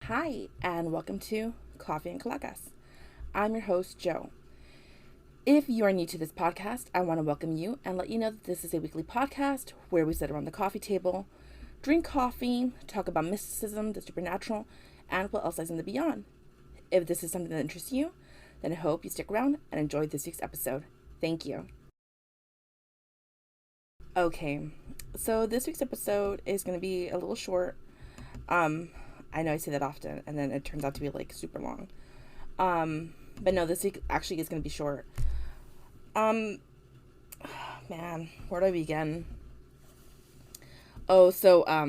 Hi, and welcome to Coffee and Calacas. I'm your host, Joe. If you are new to this podcast, I want to welcome you and let you know that this is a weekly podcast where we sit around the coffee table, drink coffee, talk about mysticism, the supernatural, and what else lies in the beyond. If this is something that interests you, then I hope you stick around and enjoy this week's episode. Thank you. Okay, so this week's episode is going to be a little short. Um, I know I say that often, and then it turns out to be like super long. But no, this week actually is going to be short. Um, Man, where do I begin? Oh, so I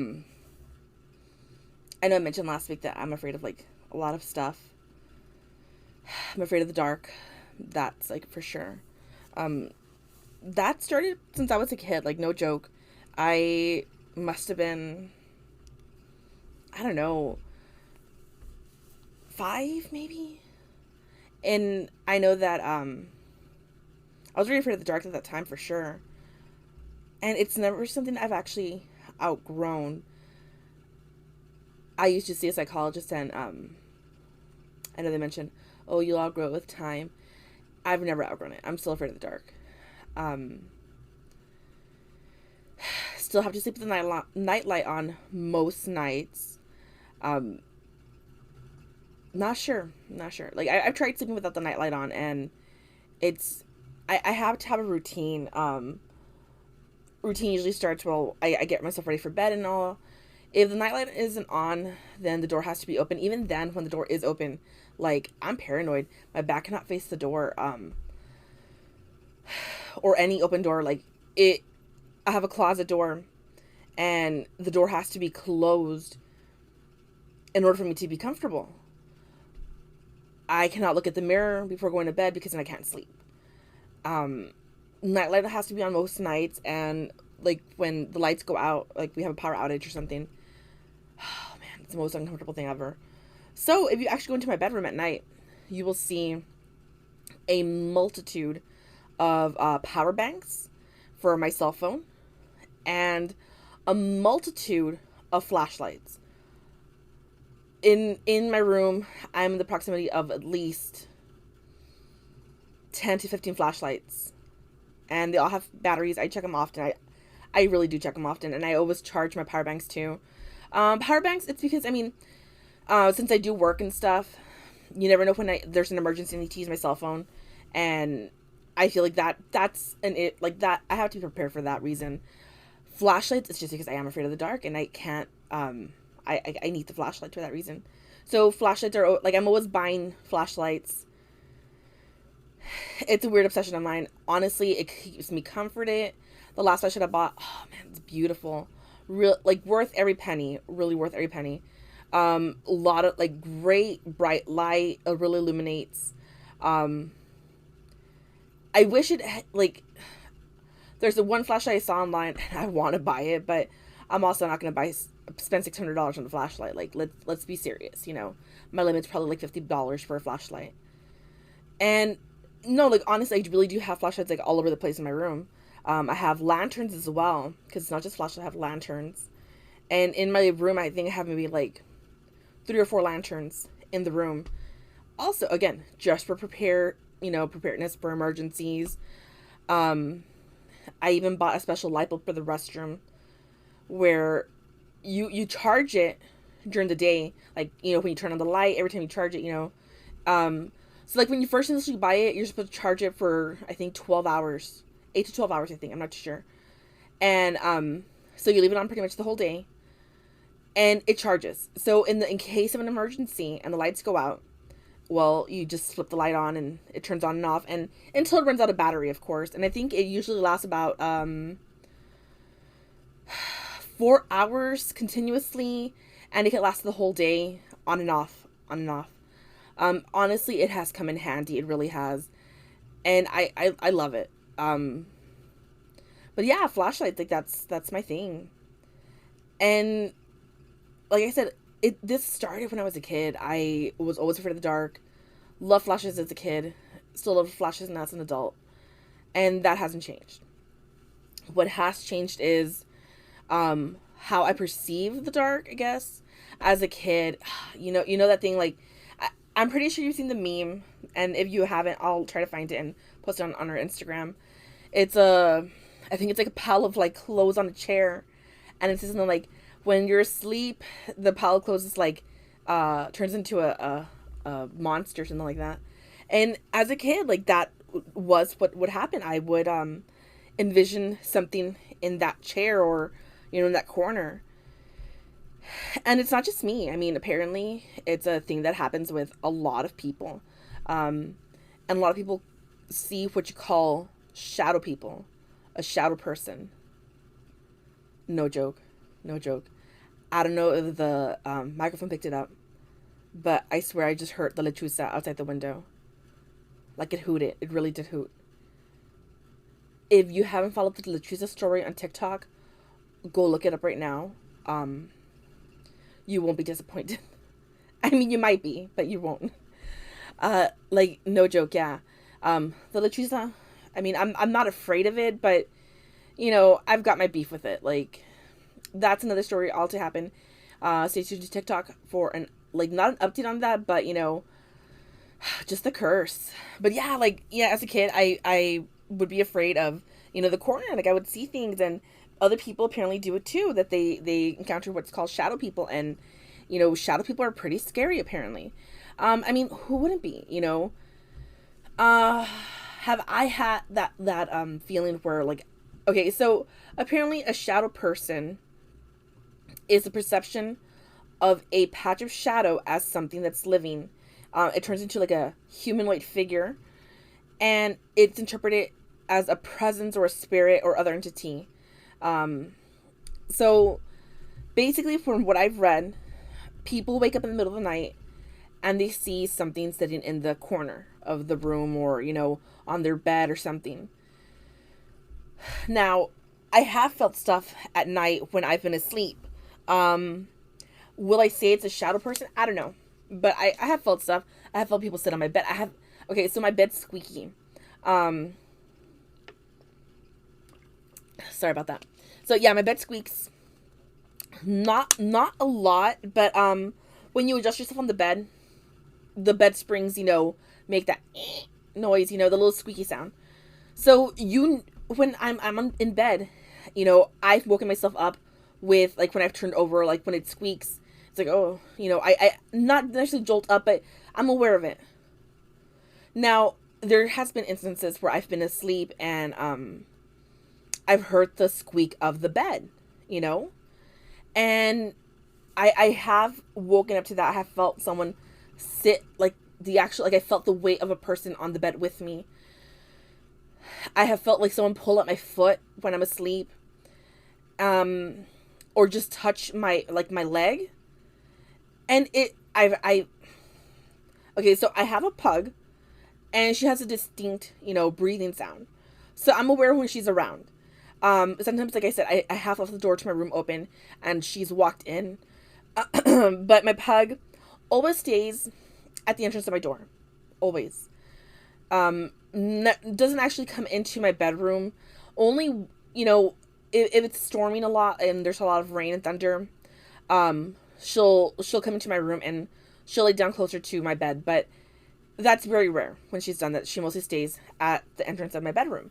know I mentioned last week that I'm afraid of like a lot of stuff. I'm afraid of the dark. That's like for sure. Um, that started since I was a kid. Like no joke, I must have been, I don't know, 5 maybe. And I know that I was really afraid of the dark at that time for sure. And it's never something I've actually outgrown. I used to see a psychologist, and I know they mentioned, oh, you'll outgrow it with time. I've never outgrown it. I'm still afraid of the dark. Um, Still have to sleep with the night light on most nights. Um, Not sure. Not sure. Like I've tried sleeping without the night light on, and it's I have to have a routine. Routine usually starts while I get myself ready for bed and all. If the nightlight isn't on, then the door has to be open. Even then, when the door is open, like I'm paranoid. My back cannot face the door, or any open door. Like it, I have a closet door, and the door has to be closed in order for me to be comfortable. I cannot look at the mirror before going to bed because then I can't sleep. Um, Nightlight has to be on most nights, and like when the lights go out, like we have a power outage or something. Oh man, it's the most uncomfortable thing ever. So if you actually go into my bedroom at night, you will see a multitude of power banks for my cell phone and a multitude of flashlights. In my room, I'm in the proximity of at least 10 to 15 flashlights, and they all have batteries. I check them often. I really do check them often, and I always charge my power banks too. Power banks, it's because since I do work and stuff, you never know when there's an emergency and I need to use my cell phone, and I feel like that's an it like that. I have to be prepared for that reason. Flashlights, it's just because I am afraid of the dark, and I can't. I need the flashlight for that reason. So flashlights are like I'm always buying flashlights. It's a weird obsession of mine. Honestly, it keeps me comforted. The last flashlight I bought, oh man, it's beautiful. Real like worth every penny. Really worth every penny. A lot of like great bright light. It really illuminates. Um, I wish it like there's the one flashlight I saw online and I want to buy it, but I'm also not gonna spend $600 on a flashlight. Like let's be serious. My limit's probably like $50 for a flashlight. And no, like honestly, I really do have flashlights like all over the place in my room. I have lanterns as well because it's not just flashlights. I have lanterns, and in my room, I think I have maybe like 3 or 4 lanterns in the room. Also, again, just for preparedness for emergencies. Um, I even bought a special light bulb for the restroom where you charge it during the day, like when you turn on the light. Every time you charge it, so like when you first initially buy it, you're supposed to charge it for I think 12 hours, 8 to 12 hours. I think I'm not too sure, and so you leave it on pretty much the whole day, and it charges. So in case of an emergency and the lights go out, well, you just flip the light on and it turns on and off, and until it runs out of battery, of course. And I think it usually lasts about 4 hours continuously, and it can last the whole day on and off, on and off. Honestly, it has come in handy. It really has, and I love it. But yeah, flashlights like that's my thing. And like I said, this started when I was a kid. I was always afraid of the dark. Loved flashes as a kid. Still love flashes now as an adult, and that hasn't changed. What has changed is how I perceive the dark, I guess. As a kid, you know that thing like I'm pretty sure you've seen the meme, and if you haven't, I'll try to find it and post it on our Instagram. It's I think it's like a pile of like clothes on a chair, and it's something like when you're asleep, the pile of clothes is like turns into a monster, something like that. And as a kid, like that was what would happen. I would envision something in that chair or in that corner. And it's not just me. I mean, apparently it's a thing that happens with a lot of people. And a lot of people see what you call shadow people, a shadow person. No joke. No joke. I don't know if the microphone picked it up, but I swear I just heard the lechuza outside the window. Like it hooted. It really did hoot. If you haven't followed the lechuza story on TikTok, go look it up right now. You won't be disappointed. I mean, you might be, but you won't. Like, no joke, yeah. The lechuza, I mean, I'm not afraid of it, but, I've got my beef with it. Like, that's another story all to happen. Stay tuned to TikTok for not an update on that, but, just the curse. But yeah, as a kid, I would be afraid of, the corner. Like, I would see things, and other people apparently do it too, that they encounter what's called shadow people, and shadow people are pretty scary apparently. I mean, who wouldn't be? Have I had that feeling where okay, so apparently a shadow person is the perception of a patch of shadow as something that's living. It turns into like a humanoid figure, and it's interpreted as a presence or a spirit or other entity. So basically, from what I've read, people wake up in the middle of the night and they see something sitting in the corner of the room or, on their bed or something. Now, I have felt stuff at night when I've been asleep. Will I say it's a shadow person? I don't know. But I have felt stuff. I have felt people sit on my bed. Okay, so my bed's squeaky. Sorry about that. So yeah, my bed squeaks. Not a lot, but when you adjust yourself on the bed springs, make that noise, the little squeaky sound. So when I'm in bed, I've woken myself up with when I've turned over, when it squeaks, it's like, oh, I not necessarily jolt up, but I'm aware of it. Now, there has been instances where I've been asleep and I've heard the squeak of the bed, and I have woken up to that. I have felt someone sit, I felt the weight of a person on the bed with me. I have felt someone pull at my foot when I'm asleep, or just touch my leg. And okay, so I have a pug, and she has a distinct, breathing sound. So I'm aware when she's around. Sometimes, like I said, I have left the door to my room open, and she's walked in. But my pug always stays at the entrance of my door. Always. Doesn't actually come into my bedroom. Only, if it's storming a lot and there's a lot of rain and thunder, she'll come into my room and she'll lay down closer to my bed. But that's very rare when she's done that. She mostly stays at the entrance of my bedroom.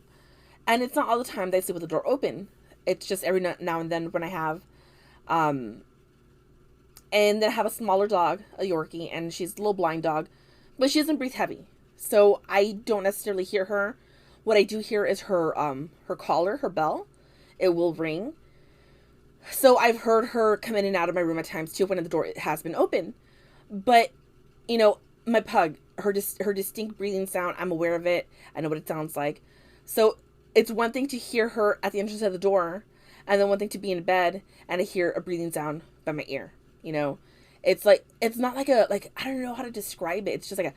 And it's not all the time that I sleep with the door open. It's just every now and then when I have, and then I have a smaller dog, a Yorkie, and she's a little blind dog, but she doesn't breathe heavy. So I don't necessarily hear her. What I do hear is her collar, her bell. It will ring. So I've heard her come in and out of my room at times too when the door has been open. But, my pug, her distinct breathing sound, I'm aware of it. I know what it sounds like. So it's one thing to hear her at the entrance of the door, and then one thing to be in bed and to hear a breathing sound by my ear. It's it's not I don't know how to describe it. It's just like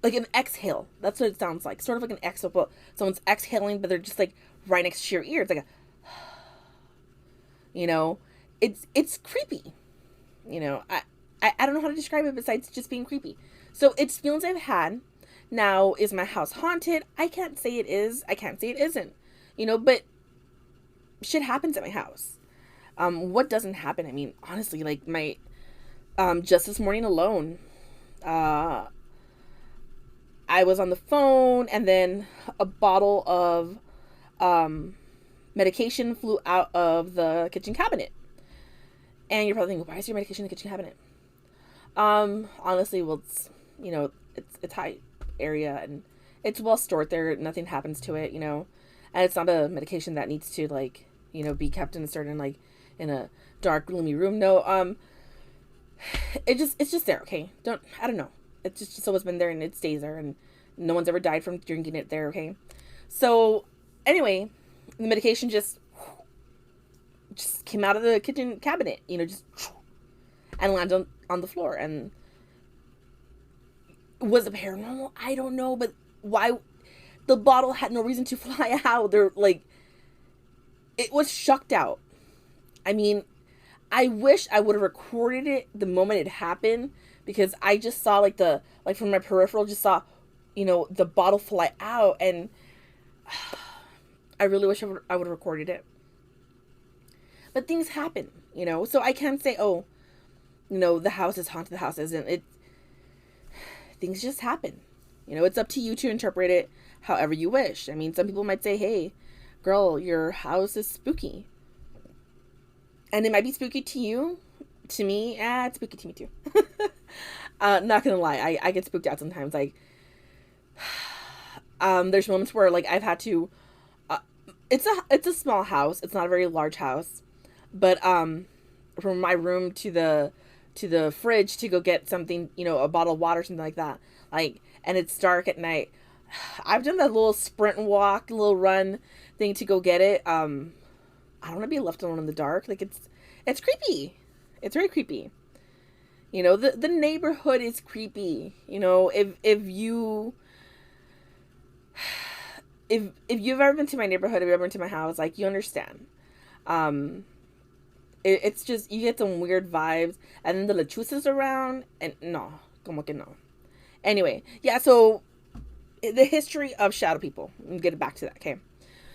an exhale. That's what it sounds like. Sort of like an exhale, but someone's exhaling, but they're just right next to your ear. It's it's creepy. I don't know how to describe it besides just being creepy. So it's feelings I've had. Now, is my house haunted? I can't say it is. I can't say it isn't. But shit happens at my house. What doesn't happen? I mean, honestly, like my just this morning alone, uh, I was on the phone, and then a bottle of medication flew out of the kitchen cabinet. And you're probably thinking, why is your medication in the kitchen cabinet? Honestly, well, it's high area, and it's well stored there. Nothing happens to it, and it's not a medication that needs to, like, be kept in a certain, like, in a dark, gloomy room. No, it's just there. Okay, I don't know. It's just always been there, and it stays there, and no one's ever died from drinking it there. Okay, so anyway, the medication just came out of the kitchen cabinet, just and landed on the floor. And was it paranormal? I don't know, but why? The bottle had no reason to fly out. They're like, it was shucked out. I mean, I wish I would have recorded it the moment it happened, because I just saw like from my peripheral, just saw, the bottle fly out, and I really wish I would have recorded it. But things happen, so I can't say, oh, the house is haunted, the house isn't. Things just happen. It's up to you to interpret it however you wish. I mean, some people might say, hey, girl, your house is spooky. And it might be spooky to you. To me, it's spooky to me too. Not gonna lie, I get spooked out sometimes. Like, there's moments where, like, I've had to, it's a small house. It's not a very large house. But, from my room to the fridge to go get something, a bottle of water, something like that. Like, and it's dark at night. I've done that little sprint and walk, little run thing to go get it. I don't want to be left alone in the dark. Like, it's creepy. It's very creepy. The neighborhood is creepy. If you've ever been to my neighborhood, if you've ever been to my house, like, you understand. It's just, you get some weird vibes, and then the lechuzas around, and no, como que no. Anyway, yeah, so the history of shadow people. We'll get back to that, okay?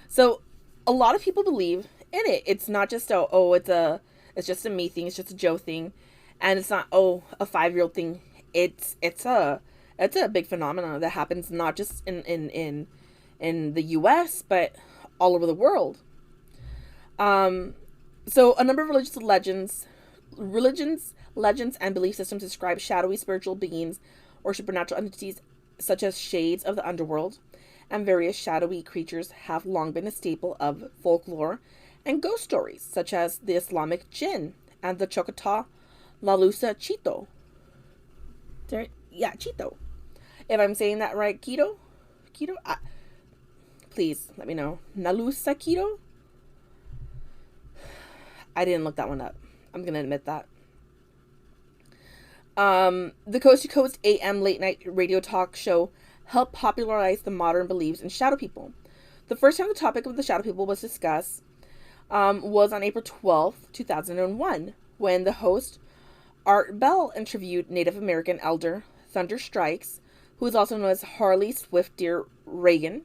So a lot of people believe in it. It's not just it's just a me thing, it's just a Joe thing, and it's not a 5-year-old thing. It's a big phenomenon that happens not just in the US, but all over the world. So a number of religions, legends, and belief systems describe shadowy spiritual beings or supernatural entities such as shades of the underworld, and various shadowy creatures have long been a staple of folklore and ghost stories, such as the Islamic jinn and the Choctaw Lalusa Chito. Chito. If I'm saying that right, Quito? Please let me know. Nalusa Quito? I didn't look that one up. I'm going to admit that. The Coast to Coast AM late night radio talk show helped popularize the modern beliefs in shadow people. The first time the topic of the shadow people was discussed was on April 12th, 2001, when the host, Art Bell, interviewed Native American elder Thunder Strikes, who is also known as Harley Swift Deer Reagan.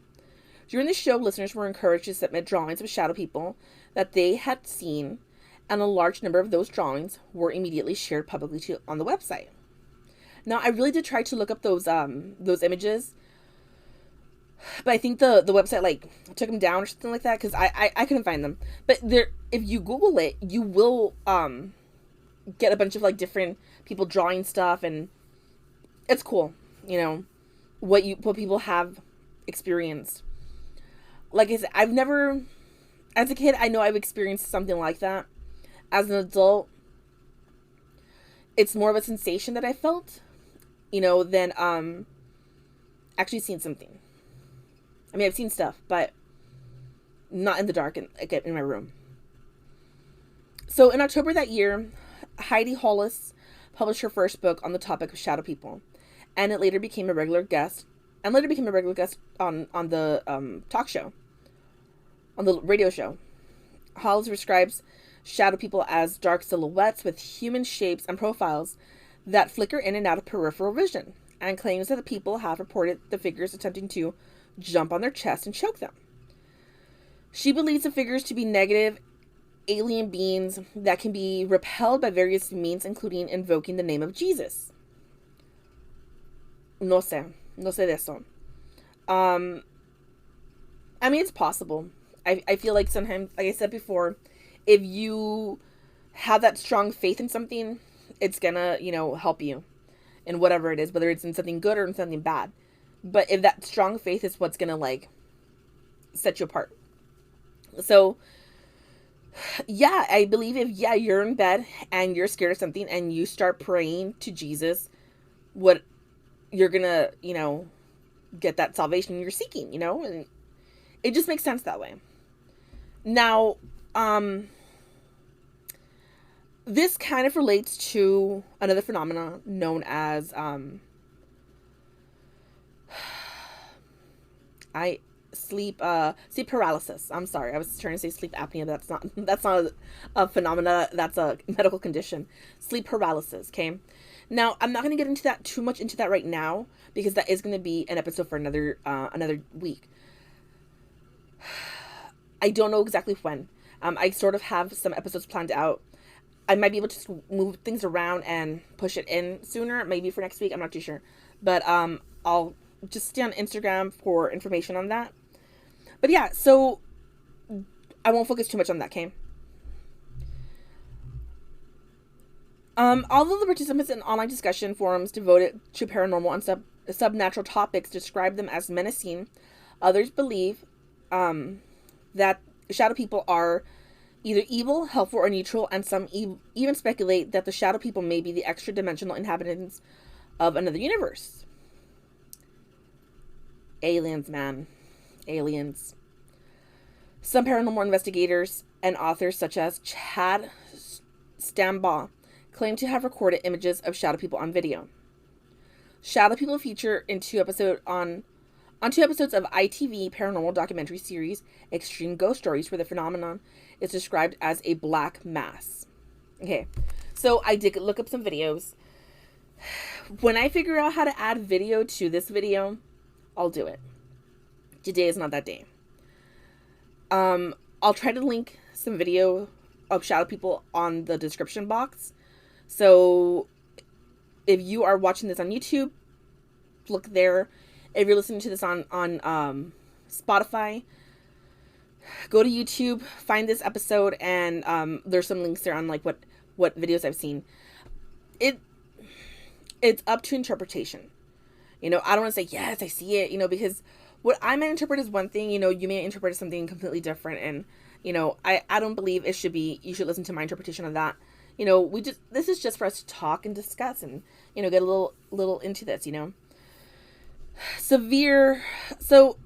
During the show, listeners were encouraged to submit drawings of shadow people that they had seen, and a large number of those drawings were immediately shared publicly on the website. Now, I really did try to look up those images, but I think the website, like, took them down or something like that, because I couldn't find them. But if you Google it, you will get a bunch of, like, different people drawing stuff, and it's cool, what people have experienced. Like I said, I've never, as a kid, I know I've experienced something like that. As an adult, it's more of a sensation that I felt, than actually seeing something. I mean, I've seen stuff, but not in the dark in my room. So in October that year, Heidi Hollis published her first book on the topic of shadow people, and it later became a regular guest on the talk show, on the radio show. Hollis describes shadow people as dark silhouettes with human shapes and profiles that flicker in and out of peripheral vision, and claims that the people have reported the figures attempting to jump on their chest and choke them. She believes the figures to be negative alien beings that can be repelled by various means, including invoking the name of Jesus. No sé. No sé de eso. Um, I mean, it's possible. I feel like sometimes, like I said before, if you have that strong faith in something, it's gonna, help you in whatever it is, whether it's in something good or in something bad. But if that strong faith is what's gonna, like, set you apart. So, yeah, I believe if, you're in bed and you're scared of something and you start praying to Jesus, what you're gonna, get that salvation you're seeking, and it just makes sense that way. Now, this kind of relates to another phenomenon known as sleep paralysis. I'm sorry, I was trying to say sleep apnea, but that's not a phenomena. That's a medical condition. Sleep paralysis. Okay. Now, I'm not going to get into that too much into that right now because that is going to be an episode for another week. I don't know exactly when. I sort of have some episodes planned out. I might be able to move things around and push it in sooner, maybe for next week. I'm not too sure. But I'll just stay on Instagram for information on that. But yeah, so I won't focus too much on that, okay? Although the participants in online discussion forums devoted to paranormal and subnatural topics describe them as menacing, others believe that shadow people are either evil, helpful, or neutral, and some even speculate that the shadow people may be the extra-dimensional inhabitants of another universe. Aliens, man. Aliens. Some paranormal investigators and authors, such as Chad Stambaugh, claim to have recorded images of shadow people on video. Shadow people feature in two episodes of ITV paranormal documentary series Extreme Ghost Stories, where the phenomenon is described as a black mass. Okay, so I did look up some videos. When I figure out how to add video to this video, I'll do it. Today is not that day. I'll try to link some video of shadow people on the description box. So if you are watching this on YouTube, look there. If you're listening to this on Spotify, go to YouTube, find this episode, and there's some links there on like what videos I've seen. It's up to interpretation. I don't want to say yes, I see it, because what I might interpret is one thing, you may interpret as something completely different, and I don't believe you should listen to my interpretation of that. This is just for us to talk and discuss and get a little into this, severe. So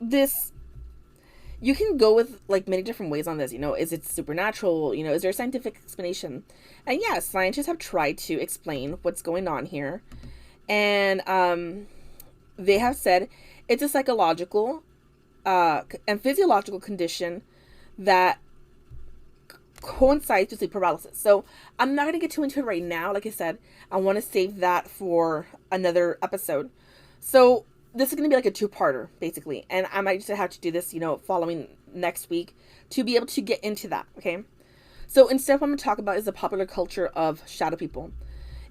this, you can go with like many different ways on this. Is it supernatural? Is there a scientific explanation? And yes, scientists have tried to explain what's going on here, and they have said it's a psychological and physiological condition that coincides with sleep paralysis. So I'm not going to get too into it right now. Like I said, I want to save that for another episode. So this is going to be like a two-parter, basically. And I might just have to do this, following next week to be able to get into that, okay? So instead, what I'm going to talk about is the popular culture of shadow people.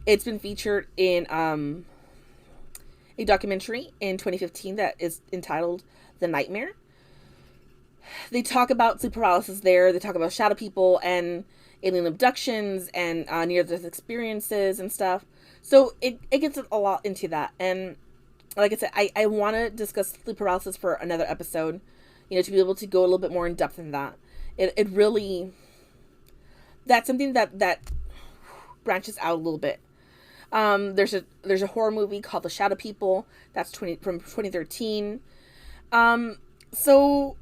It's been featured in a documentary in 2015 that is entitled The Nightmare. They talk about sleep paralysis there. They talk about shadow people and alien abductions and near-death experiences and stuff. So it gets a lot into that. And like I said, I want to discuss sleep paralysis for another episode, to be able to go a little bit more in depth in that. It really, that's something that branches out a little bit. There's a horror movie called The Shadow People. That's from 2013. So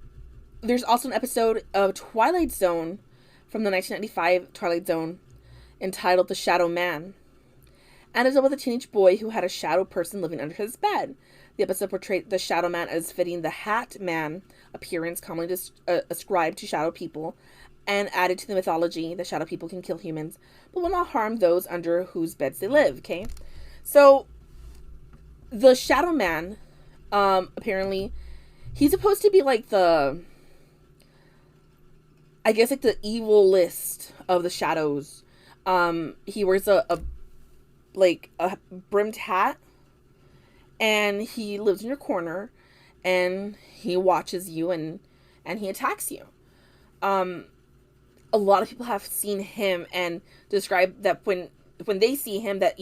there's also an episode of Twilight Zone from the 1995 Twilight Zone entitled The Shadow Man. And it's about a teenage boy who had a shadow person living under his bed. The episode portrayed the Shadow Man as fitting the Hat Man appearance commonly ascribed to shadow people, and added to the mythology that shadow people can kill humans, but will not harm those under whose beds they live, okay? So, the Shadow Man, apparently, he's supposed to be like the I guess like the evil list of the shadows. He wears a like a brimmed hat, and he lives in your corner, and he watches you, and he attacks you. Um, a lot of people have seen him and describe that when they see him, that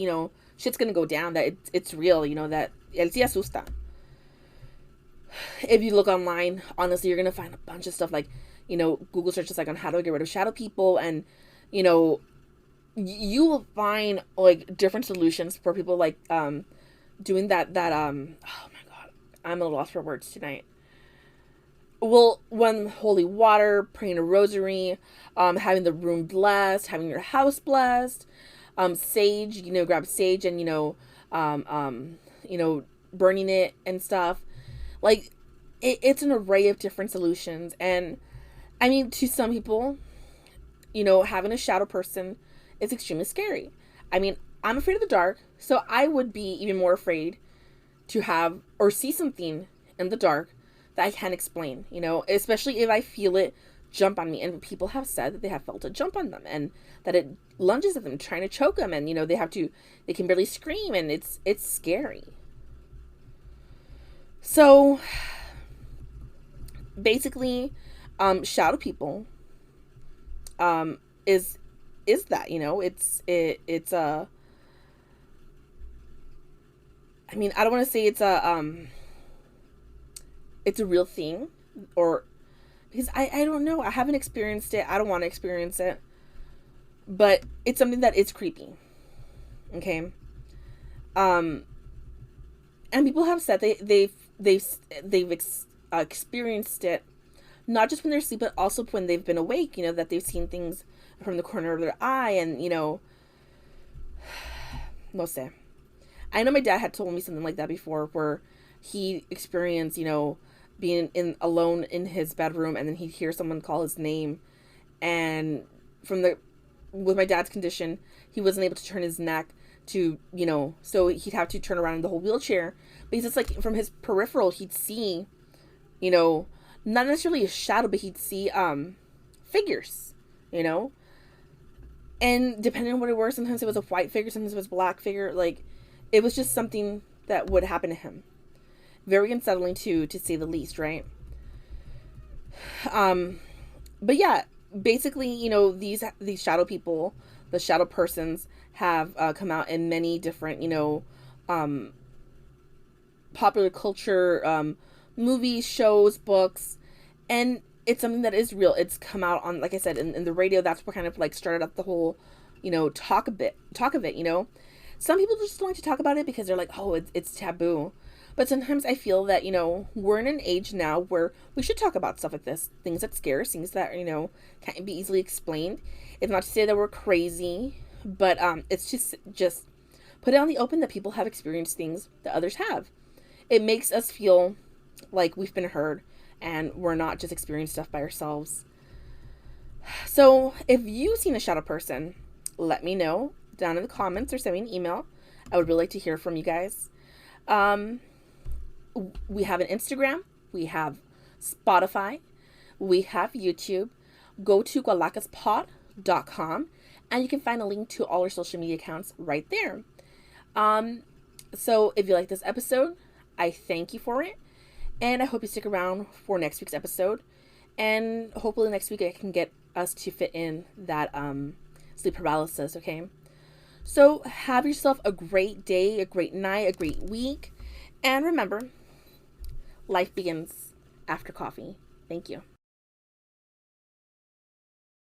shit's gonna go down, that it's real, that él sí asusta. If you look online, honestly, you're gonna find a bunch of stuff like, Google searches like on how to get rid of shadow people, and you know, you will find like different solutions for people like doing that oh my god, I'm a little lost for words tonight. Well, one holy water, praying a rosary, having the room blessed, having your house blessed, sage, grab sage and burning it and stuff. Like it's an array of different solutions, and I mean, to some people, having a shadow person is extremely scary. I mean, I'm afraid of the dark, so I would be even more afraid to have or see something in the dark that I can't explain, especially if I feel it jump on me. And people have said that they have felt it jump on them and that it lunges at them, trying to choke them. And, they can barely scream, and it's scary. So basically, shadow people, is that, it's I mean, I don't want to say it's a real thing, or because I don't know, I haven't experienced it, I don't want to experience it, but it's something that is creepy. Okay. And people have said they've experienced it, not just when they're asleep, but also when they've been awake, that they've seen things from the corner of their eye, and no sé. I know my dad had told me something like that before, where he experienced, being alone in his bedroom, and then he'd hear someone call his name, and with my dad's condition, he wasn't able to turn his neck to, so he'd have to turn around in the whole wheelchair. But he's just like, from his peripheral, he'd see, not necessarily a shadow, but he'd see figures, and depending on what it was, sometimes it was a white figure, sometimes it was a black figure. Like, it was just something that would happen to him. Very unsettling to say the least, right? But yeah, basically, these shadow people, the shadow persons, have come out in many different, popular culture, movies, shows, books, and it's something that is real. It's come out on, like I said, in the radio. That's what kind of like started up the whole, talk of it. Some people just don't like to talk about it because they're like, oh, it's taboo. But sometimes I feel that, we're in an age now where we should talk about stuff like this. Things that scare us, things that, can't be easily explained. It's not to say that we're crazy, but it's just put it on the open that people have experienced things that others have. It makes us feel like we've been heard and we're not just experiencing stuff by ourselves. So if you've seen a shadow person, let me know down in the comments or send me an email. I would really like to hear from you guys. We have an Instagram, we have Spotify, we have YouTube. Go to calacaspod.com and you can find a link to all our social media accounts right there. So if you like this episode, I thank you for it, and I hope you stick around for next week's episode, and hopefully next week I can get us to fit in that sleep paralysis. Okay, so have yourself a great day, a great night, a great week, and remember, life begins after coffee. Thank you.